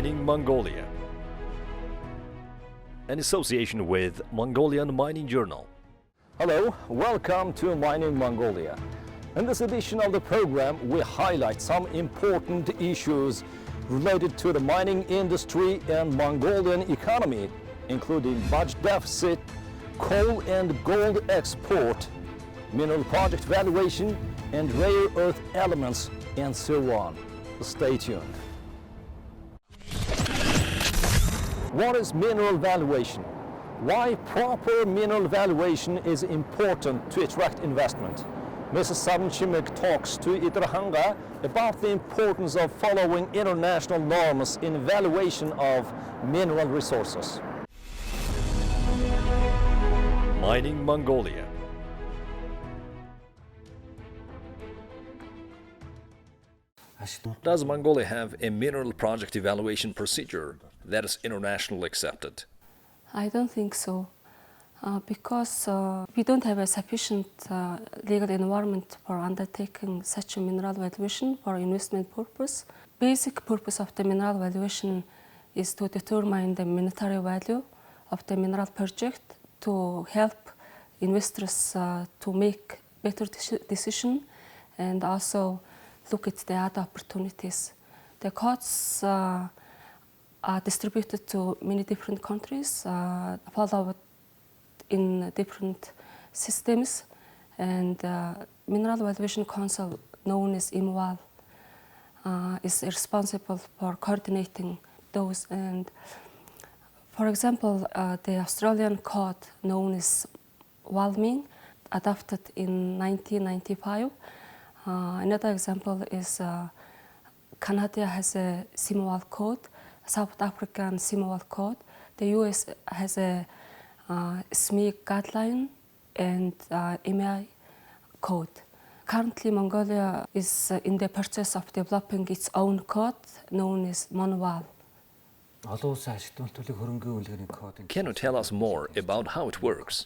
Mining Mongolia, an association with Mongolian Mining Journal. Hello, welcome to Mining Mongolia. In this edition of the program, we highlight some important issues related to the mining industry and Mongolian economy, including budget deficit, coal and gold export, mineral project valuation, and rare earth elements, and so on. Stay tuned. What is mineral valuation? Why proper mineral valuation is important to attract investment? Mrs. Sabanchimik talks to Itrahanga about the importance of following international norms in valuation of mineral resources. Mining Mongolia. Does Mongolia have a mineral project evaluation procedure that is internationally accepted? I don't think so, because we don't have a sufficient legal environment for undertaking such a mineral valuation for investment purpose. Basic purpose of the mineral valuation is to determine the monetary value of the mineral project to help investors to make better decision and also look at the other opportunities. The costs are distributed to many different countries, followed in different systems, and Mineral Valuation Council, known as MWAL, is responsible for coordinating those. And for example, the Australian code, known as WALMING, adopted in 1995. Another example is Canada has a CIMWAL code, South African CIMWAL code. The US has a SME guideline and MEI code. Currently, Mongolia is in the process of developing its own code, known as MNB. Can you tell us more about how it works?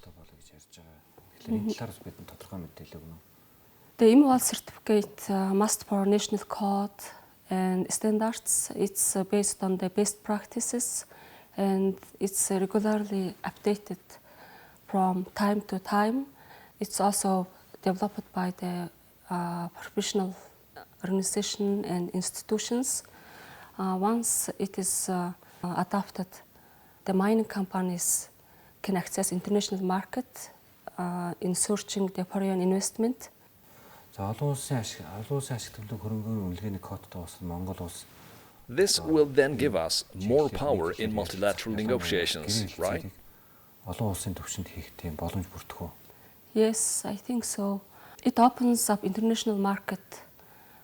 The MWAL certificate must for national code and standards. It's based on the best practices, and it's regularly updated from time to time. It's also developed by the professional organization and institutions. Once it is adopted, the mining companies can access international market in searching the foreign investment. This will then give us more power in multilateral negotiations, right? Yes, I think so. It opens up international market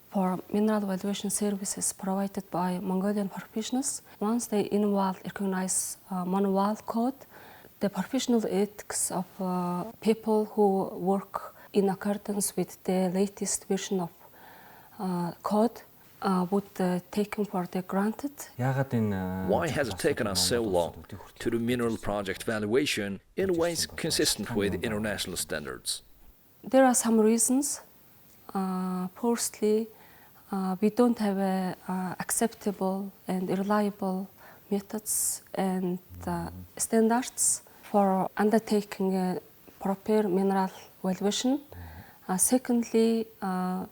for mineral valuation services provided by Mongolian professionals. Once they recognize MNB code, the professional ethics of people who work in accordance with the latest version of code would taken for granted. Why has it taken us so long to do mineral project valuation in ways consistent with international standards? There are some reasons. Firstly, we don't have acceptable and reliable methods and standards for undertaking a proper mineral valuation. Secondly,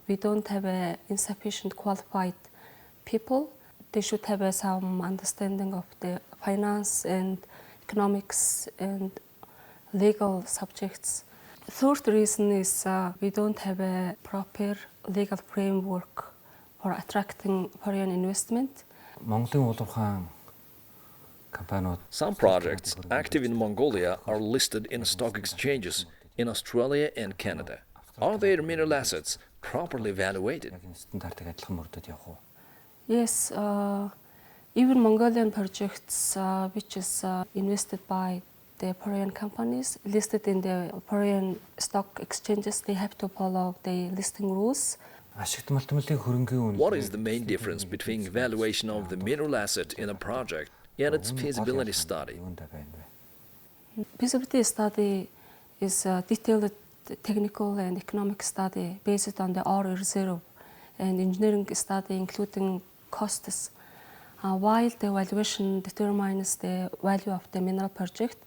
we don't have insufficient qualified people. They should have some understanding of the finance and economics and legal subjects. Third reason is we don't have a proper legal framework for attracting foreign investment. Some projects active in Mongolia are listed in stock exchanges in Australia and Canada. Are their mineral assets properly evaluated? Yes, even Mongolian projects which is invested by the foreign companies listed in the foreign stock exchanges, they have to follow the listing rules. What is the main difference between evaluation of the mineral asset in a project and its feasibility study? Feasibility study is a detailed technical and economic study based on the ore reserve and engineering study including costs. while the valuation determines the value of the mineral project,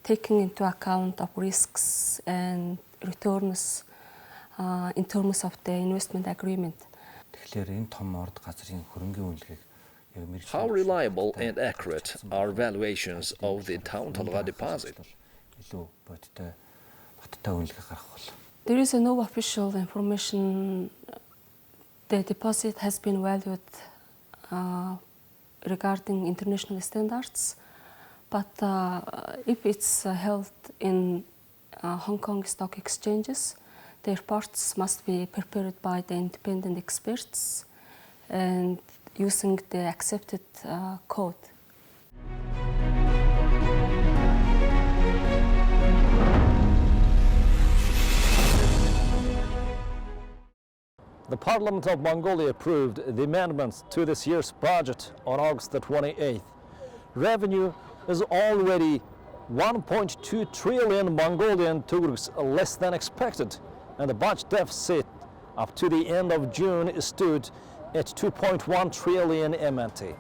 taking into account of risks and returns in terms of the investment agreement. Тэгэхээр энэ том орд газрын хөрөнгийн үнэлгээг яг мэрэгч How reliable and accurate are valuations of the Taung Talga deposit? илүү бодтой үнэлгээ гаргах бол There is no official information. The deposit has been valued regarding international standards, but if it's held in Hong Kong stock exchanges, the reports must be prepared by the independent experts and using the accepted code. The Parliament of Mongolia approved the amendments to this year's budget on August the 28th. Revenue is already 1.2 trillion Mongolian tugrus less than expected, and the budget deficit up to the end of June stood at 2.1 trillion MNT.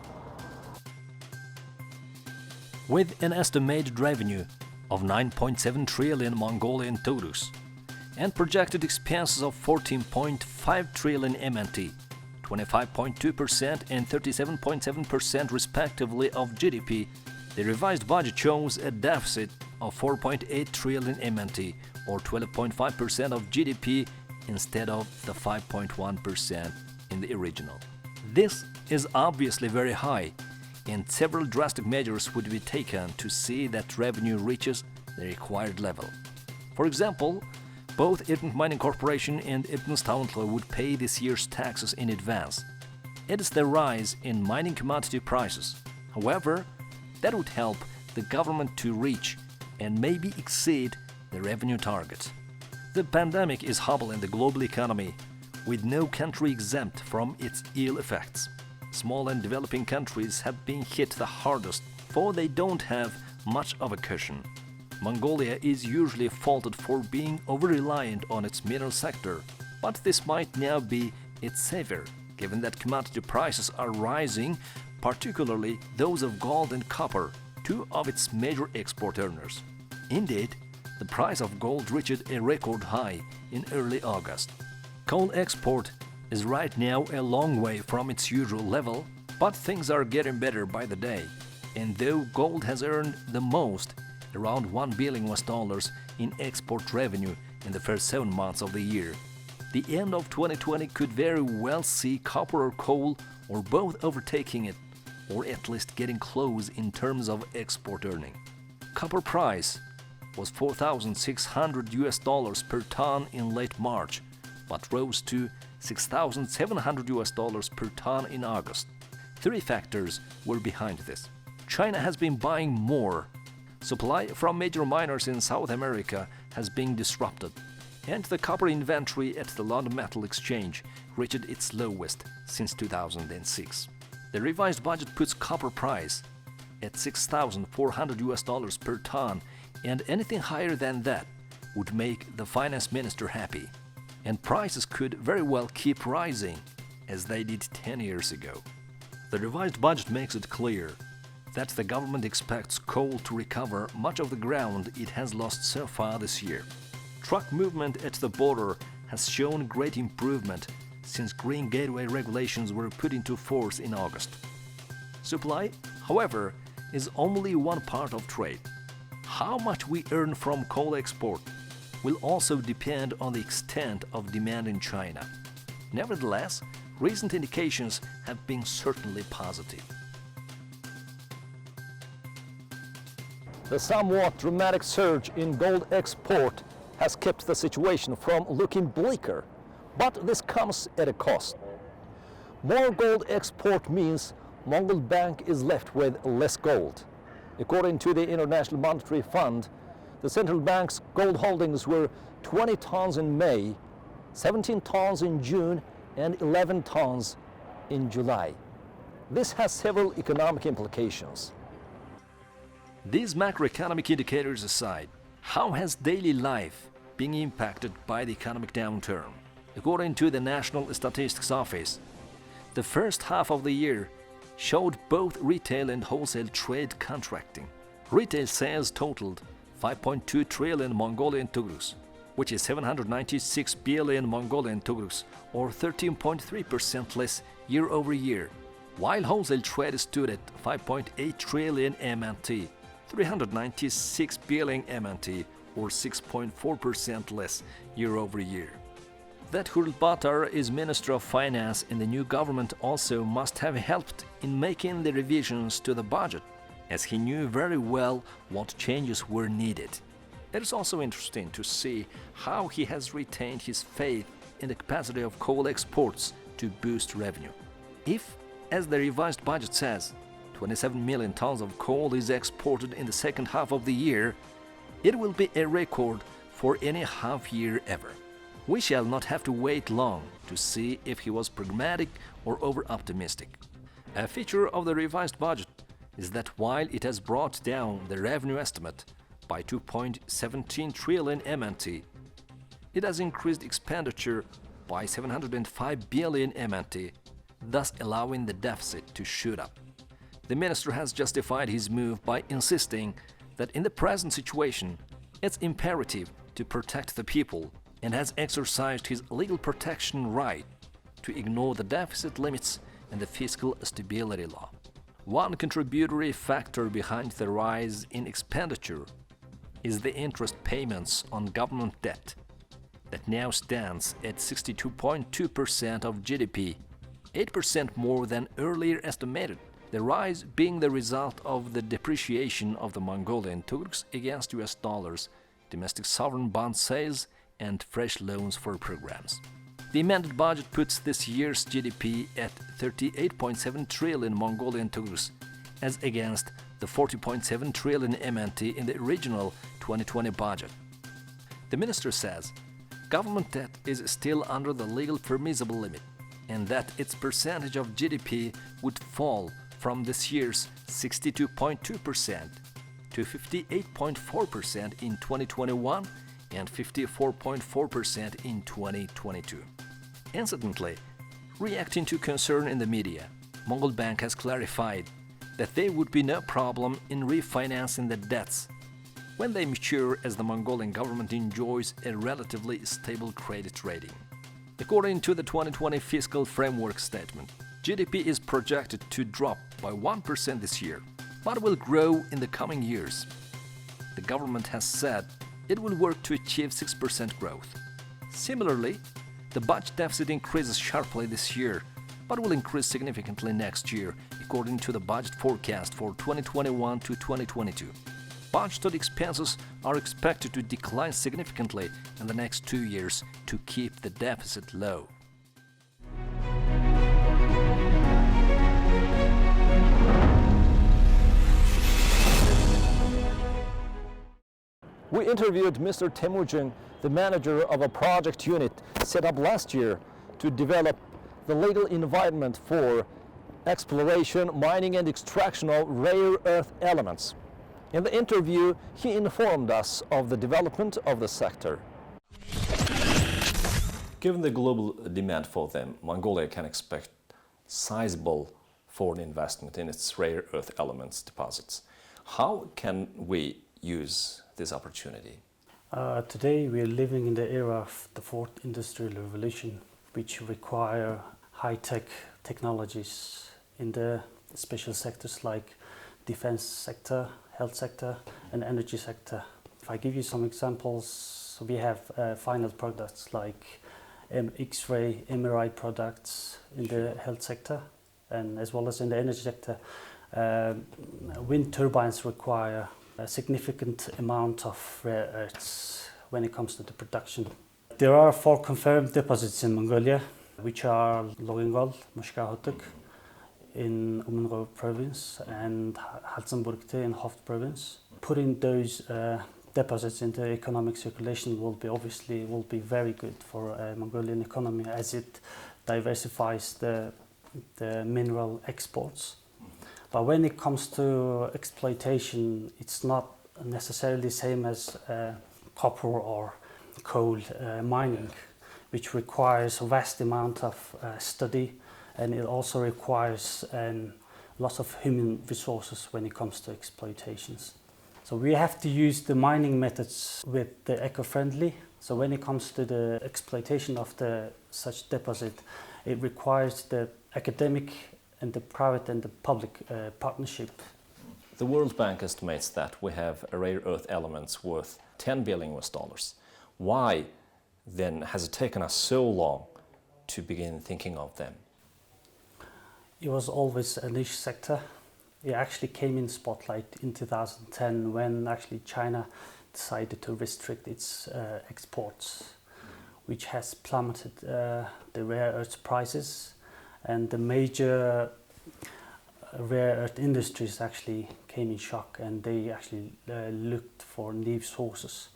With an estimated revenue of 9.7 trillion Mongolian tugrus and projected expenses of 14.5 trillion MNT, 25.2% and 37.7% respectively of GDP, the revised budget shows a deficit of 4.8 trillion MNT, or 12.5% of GDP instead of the 5.1% in the original. This is obviously very high, and several drastic measures would be taken to see that revenue reaches the required level. For example, both Irkut Mining Corporation and Irkut Taung Talga would pay this year's taxes in advance. It is the rise in mining commodity prices. However, that would help the government to reach and maybe exceed the revenue target. The pandemic is hobbling the global economy, with no country exempt from its ill effects. Small and developing countries have been hit the hardest, for they don't have much of a cushion. Mongolia is usually faulted for being over-reliant on its mineral sector, but this might now be its savior, given that commodity prices are rising, particularly those of gold and copper, two of its major export earners. Indeed, the price of gold reached a record high in early August. Coal export is right now a long way from its usual level, but things are getting better by the day. And though gold has earned the most, around $1 billion in export revenue in the first 7 months of the year, the end of 2020 could very well see copper or coal or both overtaking it, or at least getting close in terms of export earning. Copper price was $4,600 per ton in late March, but rose to $6,700 per ton in August. Three factors were behind this. China has been buying more. Supply from major miners in South America has been disrupted, and the copper inventory at the London Metal Exchange reached its lowest since 2006. The revised budget puts copper price at $6,400 per ton, and anything higher than that would make the finance minister happy. And prices could very well keep rising, as they did 10 years ago. The revised budget makes it clear that the government expects coal to recover much of the ground it has lost so far this year. Truck movement at the border has shown great improvement since Green Gateway regulations were put into force in August. Supply, however, is only one part of trade. How much we earn from coal export will also depend on the extent of demand in China. Nevertheless, recent indications have been certainly positive. The somewhat dramatic surge in gold export has kept the situation from looking bleaker, but this comes at a cost. More gold export means Mongol Bank is left with less gold. According to the International Monetary Fund, the central bank's gold holdings were 20 tons in May, 17 tons in June, and 11 tons in July. This has several economic implications. These macroeconomic indicators aside, how has daily life been impacted by the economic downturn? According to the National Statistics Office, the first half of the year showed both retail and wholesale trade contracting. Retail sales totaled 5.2 trillion Mongolian tugrus, which is 796 billion Mongolian tugrus, or 13.3% less year over year, while wholesale trade stood at 5.8 trillion MNT, 396 billion MNT, or 6.4% less year over year. That Hurlbatar is Minister of Finance in the new government also must have helped in making the revisions to the budget, as he knew very well what changes were needed. It is also interesting to see how he has retained his faith in the capacity of coal exports to boost revenue. If, as the revised budget says, 27 million tons of coal is exported in the second half of the year, it will be a record for any half year ever. We shall not have to wait long to see if he was pragmatic or over-optimistic. A feature of the revised budget is that while it has brought down the revenue estimate by 2.17 trillion MNT, it has increased expenditure by 705 billion MNT, thus allowing the deficit to shoot up. The minister has justified his move by insisting that in the present situation, it's imperative to protect the people, and has exercised his legal protection right to ignore the deficit limits and the fiscal stability law. One contributory factor behind the rise in expenditure is the interest payments on government debt that now stands at 62.2% of GDP, 8% more than earlier estimated, the rise being the result of the depreciation of the Mongolian tugrus against US dollars, domestic sovereign bond sales, and fresh loans for programs. The amended budget puts this year's GDP at 38.7 trillion Mongolian tugrus, as against the 40.7 trillion MNT in the original 2020 budget. The minister says government debt is still under the legal permissible limit, and that its percentage of GDP would fall from this year's 62.2% to 58.4% in 2021 and 54.4% in 2022. Incidentally, reacting to concern in the media, Mongol Bank has clarified that there would be no problem in refinancing the debts when they mature, as the Mongolian government enjoys a relatively stable credit rating. According to the 2020 fiscal framework statement, GDP is projected to drop by 1% this year, but will grow in the coming years. The government has said it will work to achieve 6% growth. Similarly, the budget deficit increases sharply this year, but will increase significantly next year, according to the budget forecast for 2021 to 2022. Budgeted expenses are expected to decline significantly in the next 2 years to keep the deficit low. We interviewed Mr. Temujin, the manager of a project unit set up last year to develop the legal environment for exploration, mining and extraction of rare earth elements. In the interview, he informed us of the development of the sector. Given the global demand for them, Mongolia can expect sizable foreign investment in its rare earth elements deposits. How can we use this opportunity? Today we are living in the era of the fourth industrial revolution, which require high-tech technologies in the special sectors like defense sector, health sector and energy sector. If I give you some examples, we have final products like X-ray, MRI products in the health sector, and as well as in the energy sector. Wind turbines require a significant amount of rare earths when it comes to the production. There are 4 confirmed deposits in Mongolia, which are Logingol, Mushkahotuk in Umunro province and Halzenburgte in Hoft province. Putting those deposits into economic circulation will be very good for Mongolian economy, as it diversifies the mineral exports. But when it comes to exploitation, it's not necessarily the same as copper or coal mining, which requires a vast amount of study, and it also requires lots of human resources when it comes to exploitations. So we have to use the mining methods with the eco-friendly. So when it comes to the exploitation of such deposit, it requires the academic and the private and the public partnership. The World Bank estimates that we have rare earth elements worth $10 billion. Why then has it taken us so long to begin thinking of them? It was always a niche sector. It actually came in spotlight in 2010 when actually China decided to restrict its exports, which has plummeted the rare earth prices, and the major rare earth industries actually came in shock, and they actually looked for new sources.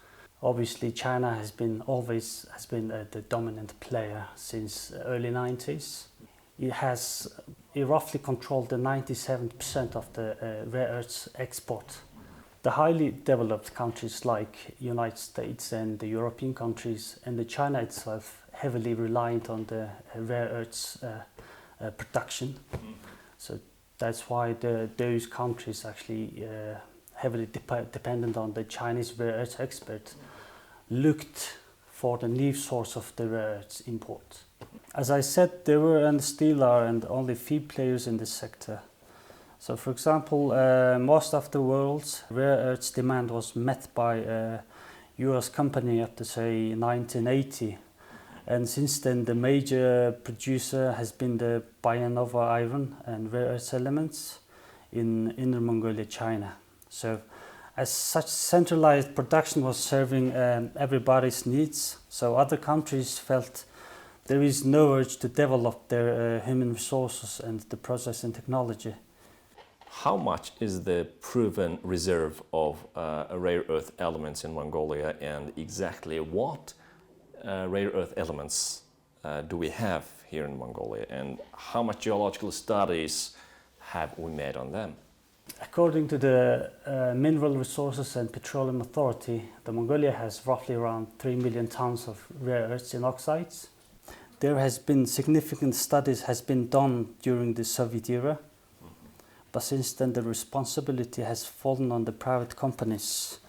Obviously, China has been the dominant player since the early 90s. It roughly controlled the 97% of the rare earths export. The highly developed countries like United States and the European countries and the China itself heavily reliant on the rare earths production. So that's why those countries actually heavily dependent on the Chinese rare earths export looked for the new source of the rare earths import. As I said, there were and still are and only few players in this sector. So for example, most of the world's rare earths demand was met by a US company up to say 1980. And since then the major producer has been the Bayanova iron and rare earth elements in Inner Mongolia, China. So as such, centralized production was serving everybody's needs. So other countries felt there is no urge to develop their human resources and the processing technology. How much is the proven reserve of rare earth elements in Mongolia, and exactly what rare earth elements do we have here in Mongolia, and how much geological studies have we made on them? According to the Mineral Resources and Petroleum Authority, the Mongolia has roughly around 3 million tons of rare earths in oxides. There has been significant studies has been done during the Soviet era, but since then the responsibility has fallen on the private companies.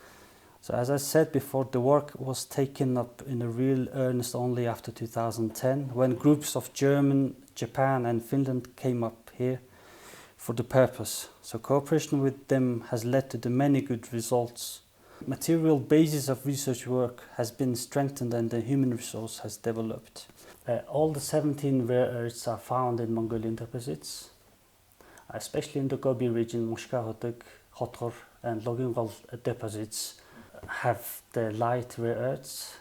So as I said before, the work was taken up in a real earnest only after 2010, when groups of Germany, Japan and Finland came up here for the purpose. So cooperation with them has led to the many good results. Material basis of research work has been strengthened and the human resource has developed. All the 17 rare earths are found in Mongolian deposits, especially in the Gobi region. Mushkahotuk, Khotor and Logingol deposits have the light rare earths,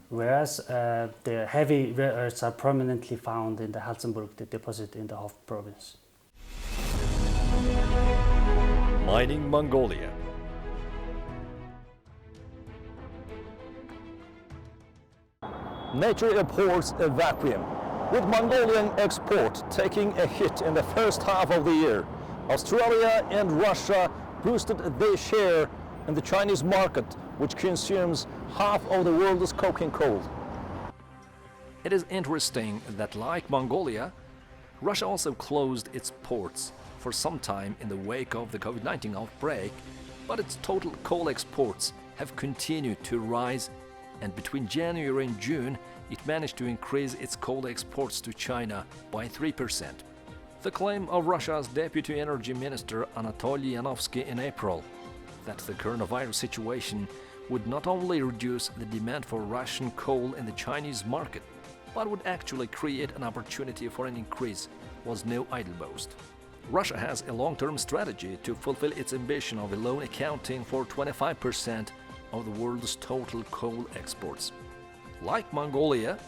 whereas the heavy rare earths are prominently found in the Halzenburg deposit in the Hof province. Mining Mongolia. Nature abhors a vacuum. With Mongolian export taking a hit in the first half of the year, Australia and Russia boosted their share in the Chinese market, which consumes half of the world's coking coal. It is interesting that, like Mongolia, Russia also closed its ports for some time in the wake of the COVID-19 outbreak, but its total coal exports have continued to rise, and between January and June it managed to increase its coal exports to China by 3%. The claim of Russia's Deputy Energy Minister Anatoly Yanovsky in April that the coronavirus situation would not only reduce the demand for Russian coal in the Chinese market, but would actually create an opportunity for an increase was no idle boast. Russia has a long-term strategy to fulfill its ambition of alone accounting for 25% of the world's total coal exports. Like Mongolia,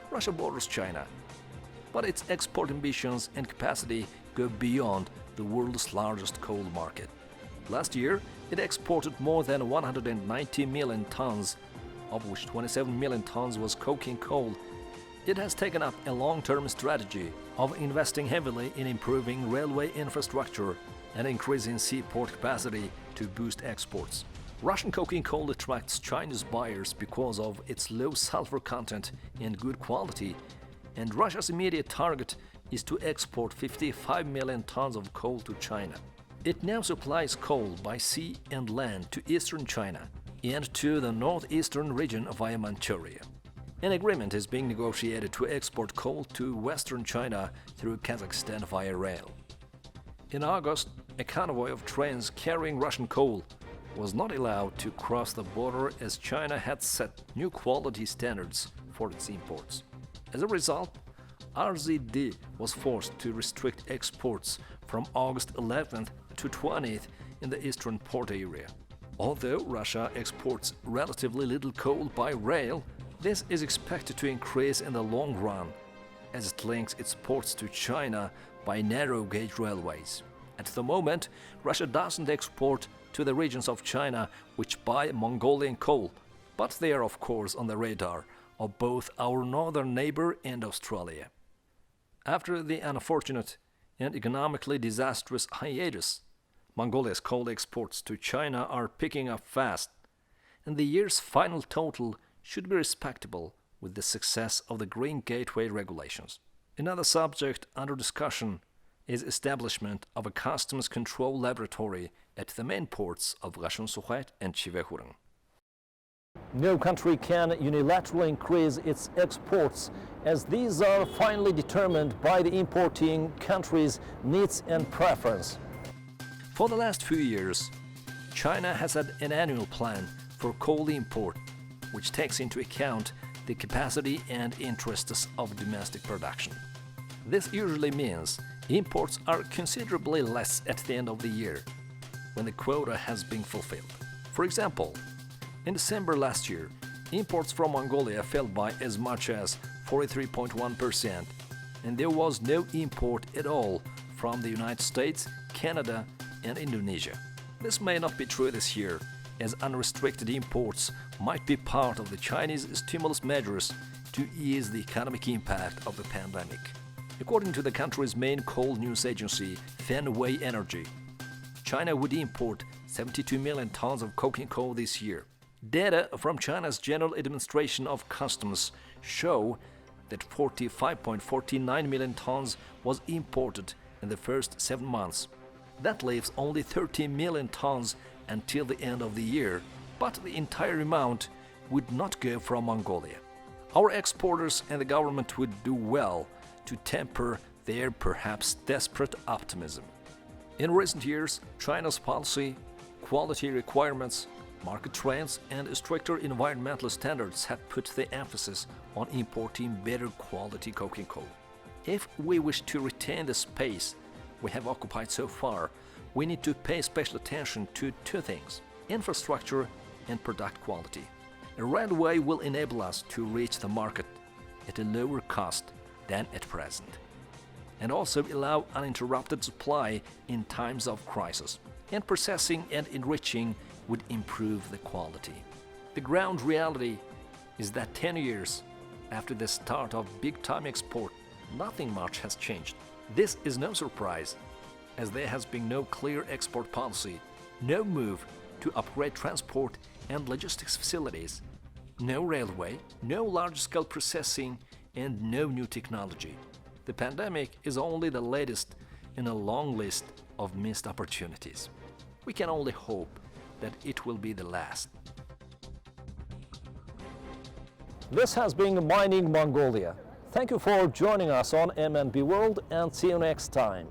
Russia borders China, but its export ambitions and capacity go beyond the world's largest coal market. Last year, it exported more than 190 million tons, of which 27 million tons was coking coal. It has taken up a long-term strategy of investing heavily in improving railway infrastructure and increasing seaport capacity to boost exports. Russian coking coal attracts Chinese buyers because of its low sulfur content and good quality, and Russia's immediate target is to export 55 million tons of coal to China. It now supplies coal by sea and land to eastern China and to the northeastern region via Manchuria. An agreement is being negotiated to export coal to western China through Kazakhstan via rail. In August, a convoy of trains carrying Russian coal was not allowed to cross the border as China had set new quality standards for its imports. As a result, RZD was forced to restrict exports from August 11th to 20th in the eastern port area. Although Russia exports relatively little coal by rail, this is expected to increase in the long run as it links its ports to China by narrow-gauge railways. At the moment, Russia doesn't export to the regions of China which buy Mongolian coal, but they are of course on the radar of both our northern neighbor and Australia. After the unfortunate and economically disastrous hiatus, Mongolia's coal exports to China are picking up fast, and the year's final total should be respectable with the success of the Green Gateway regulations. Another subject under discussion is establishment of a customs control laboratory at the main ports of Rashinsukhet and Chivehurun. No country can unilaterally increase its exports, as these are finally determined by the importing country's needs and preference. For the last few years, China has had an annual plan for coal import, which takes into account the capacity and interests of domestic production. This usually means imports are considerably less at the end of the year, when the quota has been fulfilled. For example, in December last year, imports from Mongolia fell by as much as 43.1%, and there was no import at all from the United States, Canada, and Indonesia. This may not be true this year, as unrestricted imports might be part of the Chinese stimulus measures to ease the economic impact of the pandemic. According to the country's main coal news agency, Fenway Energy, China would import 72 million tons of coking coal this year. Data from China's General Administration of Customs show that 45.49 million tons was imported in the first 7 months. That leaves only 13 million tons until the end of the year, but the entire amount would not go from Mongolia. Our exporters and the government would do well to temper their perhaps desperate optimism. In recent years, China's policy, quality requirements, market trends, and stricter environmental standards have put the emphasis on importing better quality coking coal. If we wish to retain the space we have occupied so far, we need to pay special attention to two things: infrastructure and product quality. A railway will enable us to reach the market at a lower cost than at present, and also allow uninterrupted supply in times of crisis. And processing and enriching would improve the quality. The ground reality is that 10 years after the start of big-time export, nothing much has changed. This is no surprise, as there has been no clear export policy, no move to upgrade transport and logistics facilities, no railway, no large-scale processing, and no new technology. The pandemic is only the latest in a long list of missed opportunities. We can only hope that it will be the last. This has been Mining Mongolia. Thank you for joining us on MNB World, and see you next time.